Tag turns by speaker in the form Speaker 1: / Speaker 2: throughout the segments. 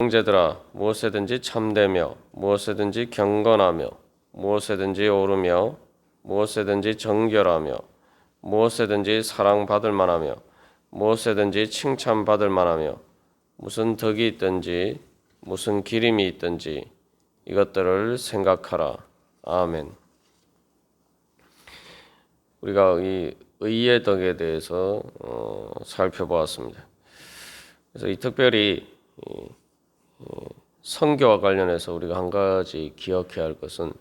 Speaker 1: 형제들아, 무엇에든지 참되며 무엇에든지 경건하며 무엇에든지 오르며 무엇에든지 정결하며 무엇에든지 사랑받을 만하며 무엇에든지 칭찬받을 만하며 무슨 덕이 있든지 무슨 기림이 있든지 이것들을 생각하라. 아멘. 우리가 이 의의 덕에 대해서 살펴보았습니다. 그래서 이 특별히 선교와 관련해서 우리가 한 가지 기억해야 할 것은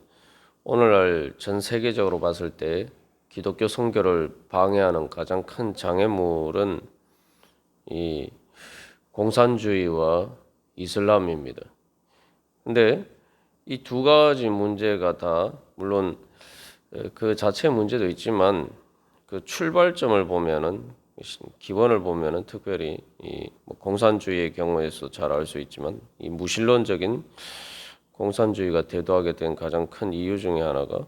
Speaker 1: 오늘날 전 세계적으로 봤을 때 기독교 선교를 방해하는 가장 큰 장애물은 이 공산주의와 이슬람입니다. 근데 이 두 가지 문제가 다 물론 그 자체의 문제도 있지만 그 출발점을 보면은 기원을 보면은 특별히 이 공산주의의 경우에서 잘 알 수 있지만 이 무신론적인 공산주의가 대두하게 된 가장 큰 이유 중에 하나가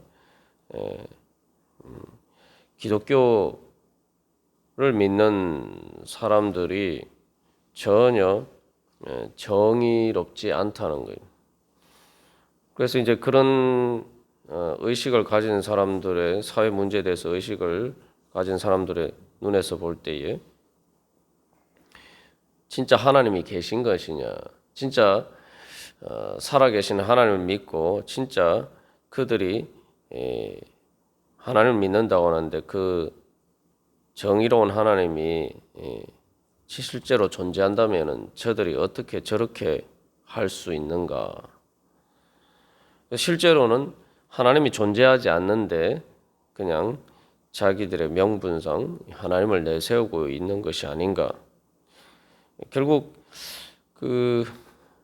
Speaker 1: 기독교를 믿는 사람들이 전혀 정의롭지 않다는 거예요. 그래서 이제 그런 의식을 가진 사람들의 사회 문제에 대해서 의식을 가진 사람들의 눈에서 볼 때에 진짜 하나님이 계신 것이냐, 진짜 살아계신 하나님을 믿고 진짜 그들이 하나님을 믿는다고 하는데 그 정의로운 하나님이 실제로 존재한다면은 저들이 어떻게 저렇게 할 수 있는가? 실제로는 하나님이 존재하지 않는데 그냥 자기들의 명분상 하나님을 내세우고 있는 것이 아닌가. 결국 그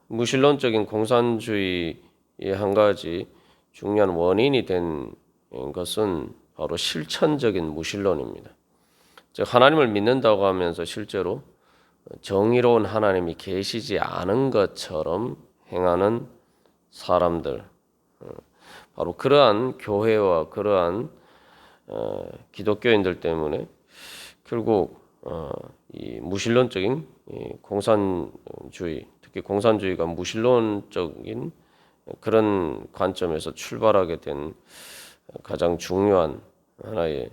Speaker 1: 무신론적인 공산주의의 한 가지 중요한 원인이 된 것은 바로 실천적인 무신론입니다. 즉 하나님을 믿는다고 하면서 실제로 정의로운 하나님이 계시지 않은 것처럼 행하는 사람들, 바로 그러한 교회와 그러한 기독교인들 때문에 결국 이 무신론적인 공산주의, 특히 공산주의가 무신론적인 그런 관점에서 출발하게 된 가장 중요한 하나의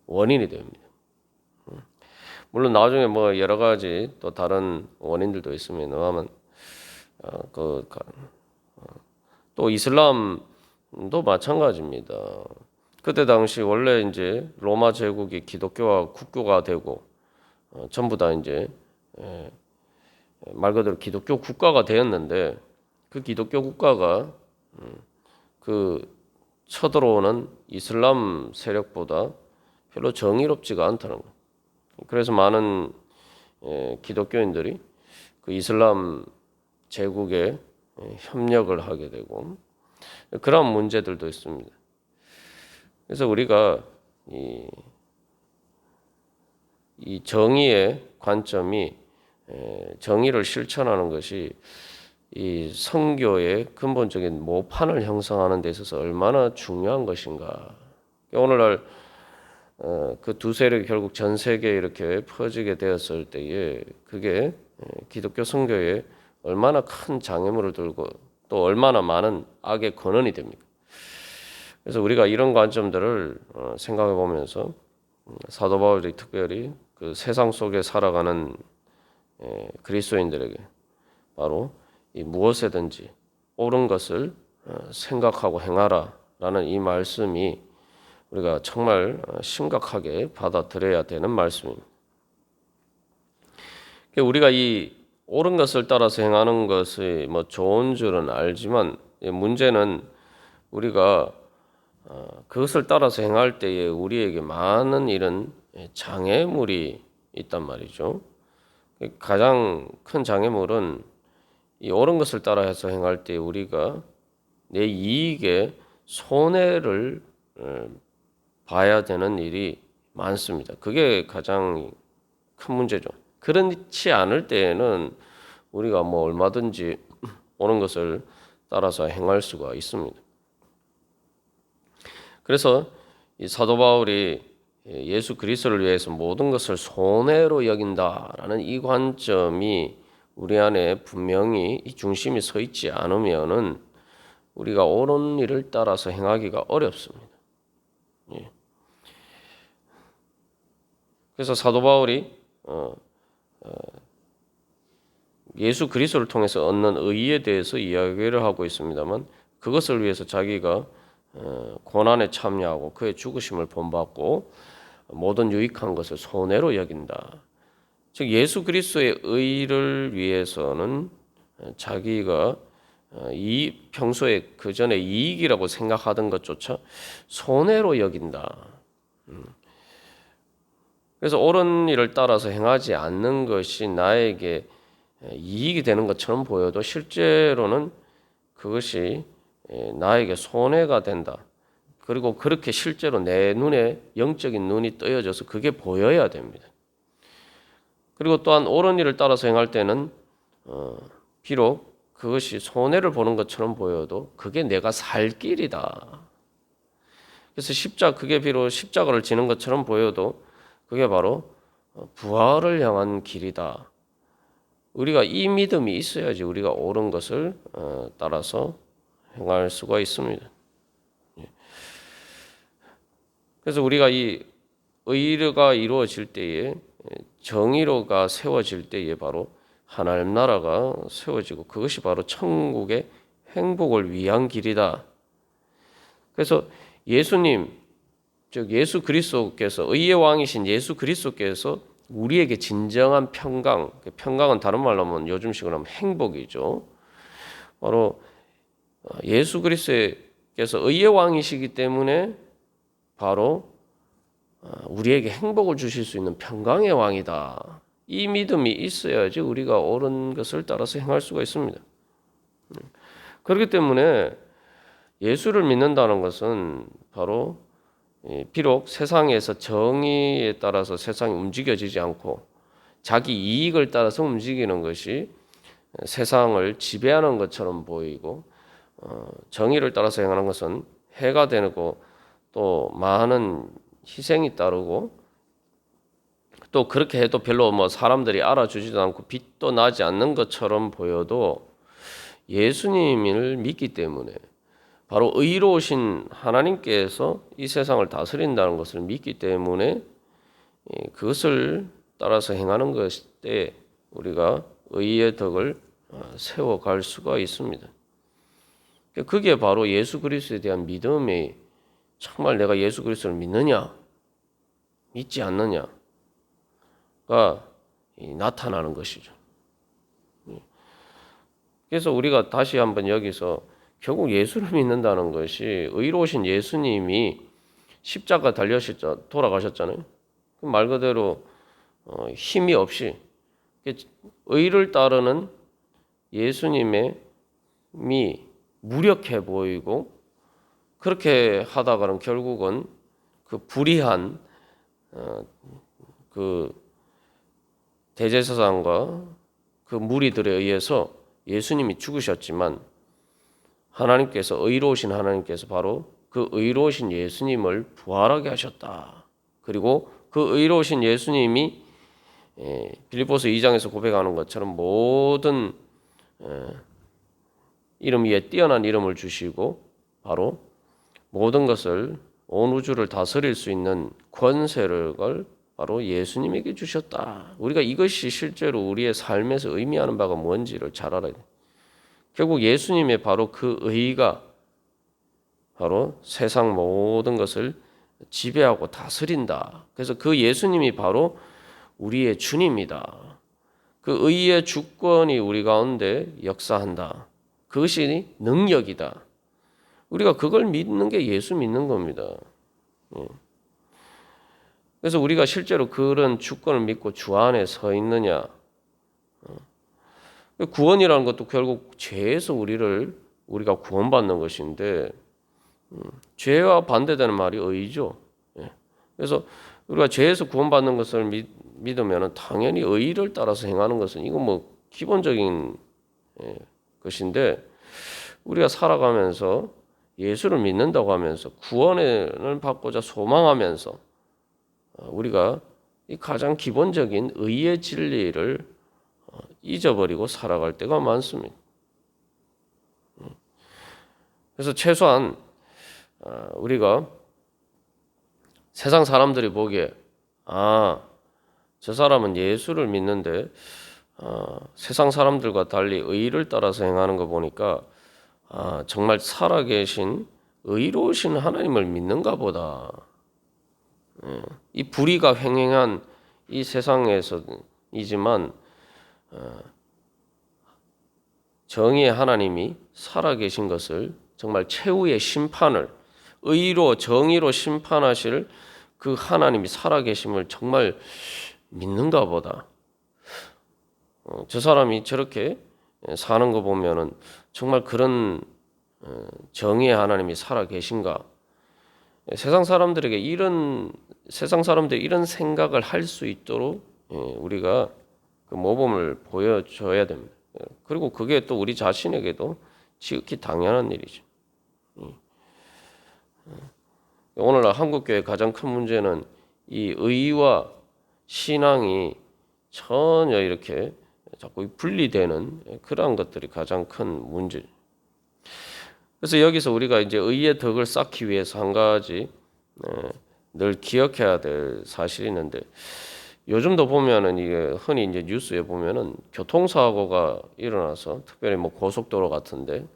Speaker 1: 원인이 됩니다. 물론 나중에 뭐 여러 가지 또 다른 원인들도 있습니다만 또 이슬람도 마찬가지입니다. 그때 당시 원래 이제 로마 제국이 기독교와 국교가 되고 전부 다 이제 말 그대로 기독교 국가가 되었는데 그 기독교 국가가 그 쳐들어오는 이슬람 세력보다 별로 정의롭지가 않다는 거예요. 그래서 많은 기독교인들이 그 이슬람 제국에 협력을 하게 되고 그런 문제들도 있습니다. 그래서 우리가 이 정의의 관점이 정의를 실천하는 것이 이 선교의 근본적인 모판을 형성하는 데 있어서 얼마나 중요한 것인가. 오늘날 그 두 세력이 결국 전 세계에 이렇게 퍼지게 되었을 때에 그게 기독교 선교에 얼마나 큰 장애물을 들고 또 얼마나 많은 악의 근원이 됩니까? 그래서 우리가 이런 관점들을 생각해 보면서 사도 바울이 특별히 그 세상 속에 살아가는 그리스도인들에게 바로 이 무엇에든지 옳은 것을 생각하고 행하라라는 이 말씀이 우리가 정말 심각하게 받아들여야 되는 말씀입니다. 우리가 이 옳은 것을 따라서 행하는 것이 뭐 좋은 줄은 알지만 문제는 우리가 그것을 따라서 행할 때에 우리에게 많은 이런 장애물이 있단 말이죠. 가장 큰 장애물은 이 옳은 것을 따라서 행할 때 우리가 내 이익에 손해를 봐야 되는 일이 많습니다. 그게 가장 큰 문제죠. 그렇지 않을 때에는 우리가 뭐 얼마든지 옳은 것을 따라서 행할 수가 있습니다. 그래서 이 사도 바울이 예수 그리스도를 위해서 모든 것을 손해로 여긴다라는 이 관점이 우리 안에 분명히 이 중심이 서 있지 않으면은 우리가 옳은 일을 따라서 행하기가 어렵습니다. 예. 그래서 사도 바울이 예수 그리스도를 통해서 얻는 의에 대해서 이야기를 하고 있습니다만, 그것을 위해서 자기가 고난에 참여하고 그의 죽으심을 본받고 모든 유익한 것을 손해로 여긴다. 즉 예수 그리스도의 의를 위해서는 자기가 이 평소에 그 전에 이익이라고 생각하던 것조차 손해로 여긴다. 그래서 옳은 일을 따라서 행하지 않는 것이 나에게 이익이 되는 것처럼 보여도 실제로는 그것이 나에게 손해가 된다. 그리고 그렇게 실제로 내 눈에 영적인 눈이 뜨여져서 그게 보여야 됩니다. 그리고 또한 옳은 일을 따라서 행할 때는 비록 그것이 손해를 보는 것처럼 보여도 그게 내가 살 길이다. 그래서 그게 비록 십자가를 지는 것처럼 보여도 그게 바로 부활을 향한 길이다. 우리가 이 믿음이 있어야지 우리가 옳은 것을 따라서 행할 수가 있습니다. 그래서 우리가 이 의가 이루어질 때에, 정의로가 세워질 때에 바로 하나님 나라가 세워지고 그것이 바로 천국의 행복을 위한 길이다. 그래서 예수님, 즉 예수 그리스도께서, 의의 왕이신 예수 그리스도께서 우리에게 진정한 평강은 다른 말로 하면 요즘식으로 하면 행복이죠. 바로 예수 그리스도께서 의의 왕이시기 때문에 바로 우리에게 행복을 주실 수 있는 평강의 왕이다. 이 믿음이 있어야지 우리가 옳은 것을 따라서 행할 수가 있습니다. 그렇기 때문에 예수를 믿는다는 것은 바로 비록 세상에서 정의에 따라서 세상이 움직여지지 않고 자기 이익을 따라서 움직이는 것이 세상을 지배하는 것처럼 보이고, 정의를 따라서 행하는 것은 해가 되고 또 많은 희생이 따르고 또 그렇게 해도 별로 사람들이 알아주지도 않고 빛도 나지 않는 것처럼 보여도 예수님을 믿기 때문에, 바로 의로우신 하나님께서 이 세상을 다스린다는 것을 믿기 때문에 그것을 따라서 행하는 것에 우리가 의의 덕을 세워갈 수가 있습니다. 그게 바로 예수 그리스도에 대한 믿음이, 정말 내가 예수 그리스도를 믿느냐 믿지 않느냐가 나타나는 것이죠. 그래서 우리가 다시 한번 여기서 결국 예수를 믿는다는 것이, 의로우신 예수님이 십자가 달려서 돌아가셨잖아요. 말 그대로 힘이 없이 의를 따르는 예수님의 무력해 보이고, 그렇게 하다가는 결국은 그 불의한 그 대제사장과 그 무리들에 의해서 예수님이 죽으셨지만, 하나님께서, 의로우신 하나님께서 바로 그 의로우신 예수님을 부활하게 하셨다. 그리고 그 의로우신 예수님이 빌립보서 2장에서 고백하는 것처럼 모든 이름 위에 뛰어난 이름을 주시고 바로 모든 것을, 온 우주를 다스릴 수 있는 권세를 바로 예수님에게 주셨다. 우리가 이것이 실제로 우리의 삶에서 의미하는 바가 뭔지를 잘 알아야 돼요. 결국 예수님의 바로 그 의가 바로 세상 모든 것을 지배하고 다스린다. 그래서 그 예수님이 바로 우리의 주님이다. 그 의의 주권이 우리 가운데 역사한다. 그것이 능력이다. 우리가 그걸 믿는 게 예수 믿는 겁니다. 그래서 우리가 실제로 그런 주권을 믿고 주 안에 서 있느냐. 구원이라는 것도 결국 죄에서 우리가 구원받는 것인데, 죄와 반대되는 말이 의죠. 그래서 우리가 죄에서 구원받는 것을 믿으면 당연히 의를 따라서 행하는 것은 이건 기본적인 것인데, 우리가 살아가면서 예수를 믿는다고 하면서 구원을 받고자 소망하면서 우리가 이 가장 기본적인 의의 진리를 잊어버리고 살아갈 때가 많습니다. 그래서 최소한 우리가 세상 사람들이 보기에 저 사람은 예수를 믿는데 세상 사람들과 달리 의를 따라서 행하는 거 보니까 정말 살아계신 의로우신 하나님을 믿는가 보다. 이 불의가 횡행한 이 세상에서이지만 정의의 하나님이 살아계신 것을 정말 최후의 심판을 의로 정의로 심판하실 그 하나님이 살아계심을 정말 믿는가 보다. 저 사람이 저렇게 사는 거 보면은 정말 그런 정의의 하나님이 살아계신가? 세상 사람들이 이런 생각을 할 수 있도록 우리가 그 모범을 보여줘야 됩니다. 그리고 그게 또 우리 자신에게도 지극히 당연한 일이죠. 오늘날 한국교회의 가장 큰 문제는 이 의와 신앙이 전혀 이렇게 자꾸 분리되는 그러한 것들이 가장 큰 문제죠. 그래서 여기서 우리가 이제 의의 덕을 쌓기 위해서 한 가지 늘 기억해야 될 사실이 있는데, 요즘도 보면은 이게 흔히 이제 뉴스에 보면은 교통사고가 일어나서 특별히 뭐 고속도로 같은데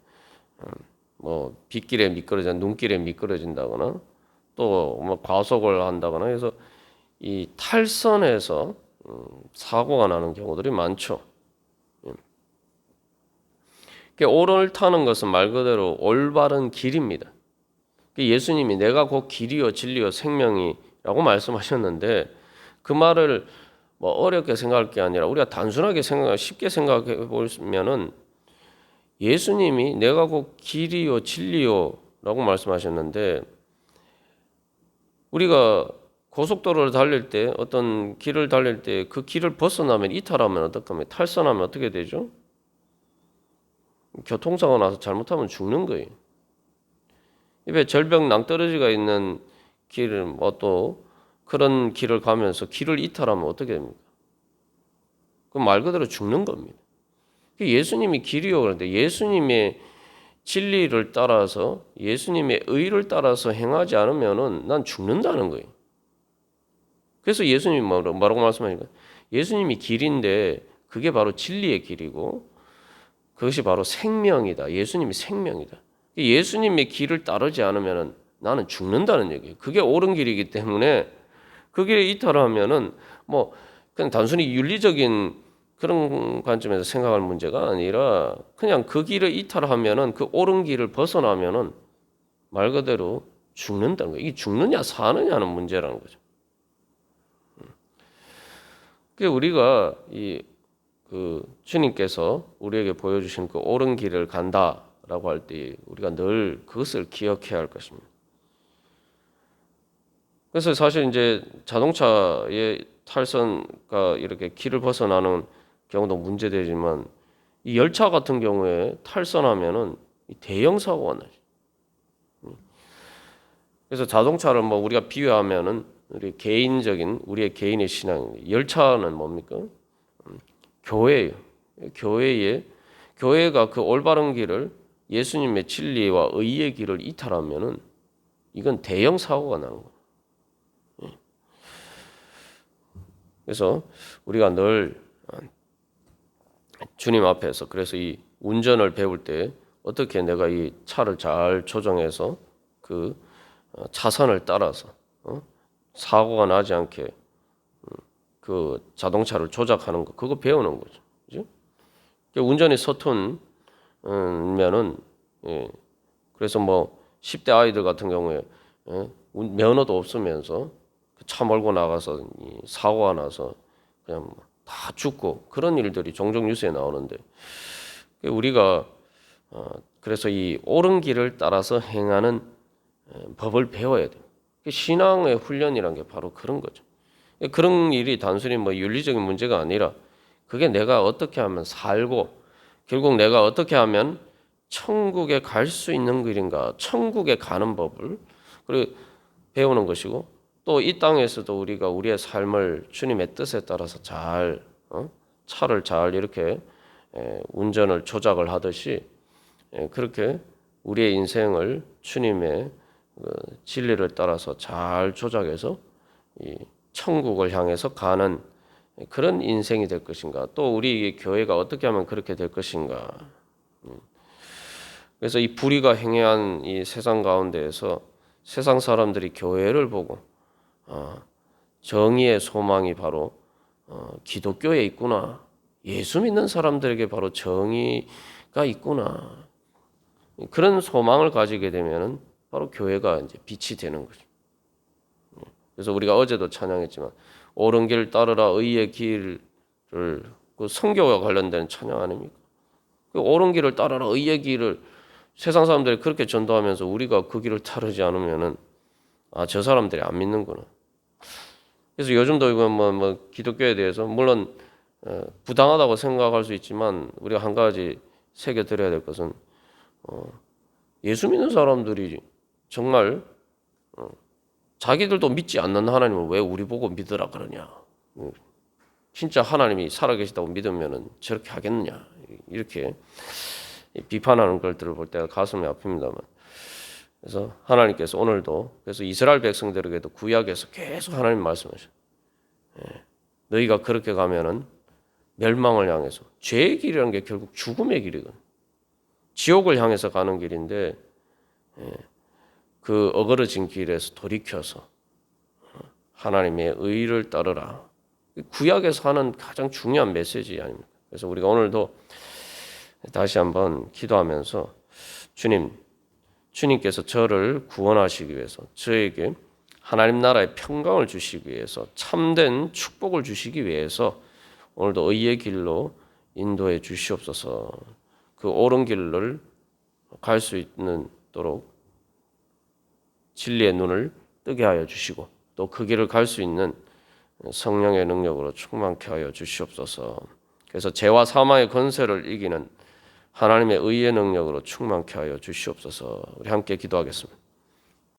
Speaker 1: 뭐 빗길에 미끄러진 눈길에 미끄러진다거나 또 뭐 과속을 한다거나 해서 이 탈선에서 사고가 나는 경우들이 많죠. 오를 타는 것은 말 그대로 올바른 길입니다. 예수님이 내가 곧 길이요 진리요 생명이라고 말씀하셨는데, 그 말을 뭐 어렵게 생각할 게 아니라 우리가 단순하게 쉽게 생각해 보면은, 예수님이 내가 곧 길이요 진리요라고 말씀하셨는데, 우리가 고속도로를 달릴 때 어떤 길을 달릴 때 그 길을 벗어나면 이탈하면 어떡합니까? 탈선하면 어떻게 되죠? 교통사고 나서 잘못하면 죽는 거예요. 입에 절벽 낭떠러지가 있는 길을 뭐 또 그런 길을 가면서 길을 이탈하면 어떻게 됩니까? 그 말 그대로 죽는 겁니다. 예수님이 길이요 그런데 예수님의 진리를 따라서 예수님의 의를 따라서 행하지 않으면은 난 죽는다는 거예요. 그래서 예수님이 뭐라고 말씀하십니까? 예수님이 길인데 그게 바로 진리의 길이고 그것이 바로 생명이다. 예수님이 생명이다. 예수님의 길을 따르지 않으면 나는 죽는다는 얘기예요. 그게 옳은 길이기 때문에 그 길에 이탈하면은 뭐 그냥 단순히 윤리적인 그런 관점에서 생각할 문제가 아니라 그냥 그 길을 이탈하면은 그 옳은 길을 벗어나면은 말 그대로 죽는다는 거예요. 이게 죽느냐 사느냐는 문제라는 거죠. 그 우리가 그 주님께서 우리에게 보여주신 그 옳은 길을 간다라고 할 때 우리가 늘 그것을 기억해야 할 것입니다. 그래서 사실 이제 자동차의 탈선가 이렇게 길을 벗어나는 경우도 문제되지만 이 열차 같은 경우에 탈선하면은 대형 사고가 나죠. 그래서 자동차를 뭐 우리가 비유하면은 우리의 개인의 신앙입니다. 열차는 뭡니까? 교회예요. 교회가 그 올바른 길을 예수님의 진리와 의의 길을 이탈하면은 이건 대형 사고가 나는 거예요. 그래서 우리가 늘 주님 앞에서 그래서 이 운전을 배울 때 어떻게 내가 이 차를 잘 조정해서 그 차선을 따라서 사고가 나지 않게 그 자동차를 조작하는 거 그거 배우는 거죠. 그죠? 운전이 서툰면은 그래서 뭐 10대 아이들 같은 경우에 면허도 없으면서 차 몰고 나가서 사고가 나서 그냥 다 죽고 그런 일들이 종종 뉴스에 나오는데, 우리가 그래서 이 옳은 길을 따라서 행하는 법을 배워야 돼요. 신앙의 훈련이란 게 바로 그런 거죠. 그런 일이 단순히 뭐 윤리적인 문제가 아니라 그게 내가 어떻게 하면 살고 결국 내가 어떻게 하면 천국에 갈 수 있는 길인가, 천국에 가는 법을 그리고 배우는 것이고, 또 이 땅에서도 우리가 우리의 삶을 주님의 뜻에 따라서 잘 차를 잘 이렇게 운전을 조작을 하듯이 그렇게 우리의 인생을 주님의 진리를 따라서 잘 조작해서 이 천국을 향해서 가는 그런 인생이 될 것인가? 또 우리 교회가 어떻게 하면 그렇게 될 것인가? 그래서 이 불의가 행해한 이 세상 가운데에서 세상 사람들이 교회를 보고 정의의 소망이 바로 기독교에 있구나. 예수 믿는 사람들에게 바로 정의가 있구나. 그런 소망을 가지게 되면은 바로 교회가 이제 빛이 되는 거죠. 그래서 우리가 어제도 찬양했지만 옳은 길 따르라 의의 길을 그 성교와 관련된 찬양 아닙니까? 그 옳은 길을 따르라 의의 길을 세상 사람들이 그렇게 전도하면서 우리가 그 길을 따르지 않으면은 저 사람들이 안 믿는구나. 그래서 요즘도 이거 뭐 기독교에 대해서 물론 부당하다고 생각할 수 있지만 우리가 한 가지 새겨 드려야 될 것은 예수 믿는 사람들이 정말 자기들도 믿지 않는 하나님을 왜 우리 보고 믿으라 그러냐. 진짜 하나님이 살아계시다고 믿으면은 저렇게 하겠느냐. 이렇게 비판하는 것들을 볼 때가 가슴이 아픕니다만. 그래서 하나님께서 오늘도 그래서 이스라엘 백성들에게도 구약에서 계속 하나님 말씀하셔. 너희가 그렇게 가면은 멸망을 향해서 죄의 길이라는 게 결국 죽음의 길이거든. 지옥을 향해서 가는 길인데 그 어그러진 길에서 돌이켜서 하나님의 의를 따르라. 구약에서 하는 가장 중요한 메시지 아닙니까? 그래서 우리가 오늘도 다시 한번 기도하면서 주님께서 저를 구원하시기 위해서 저에게 하나님 나라의 평강을 주시기 위해서 참된 축복을 주시기 위해서 오늘도 의의 길로 인도해 주시옵소서. 그 옳은 길을 갈 수 있도록 진리의 눈을 뜨게 하여 주시고 또 그 길을 갈 수 있는 성령의 능력으로 충만케 하여 주시옵소서. 그래서 죄와 사망의 권세를 이기는 하나님의 의의 능력으로 충만케 하여 주시옵소서. 우리 함께 기도하겠습니다.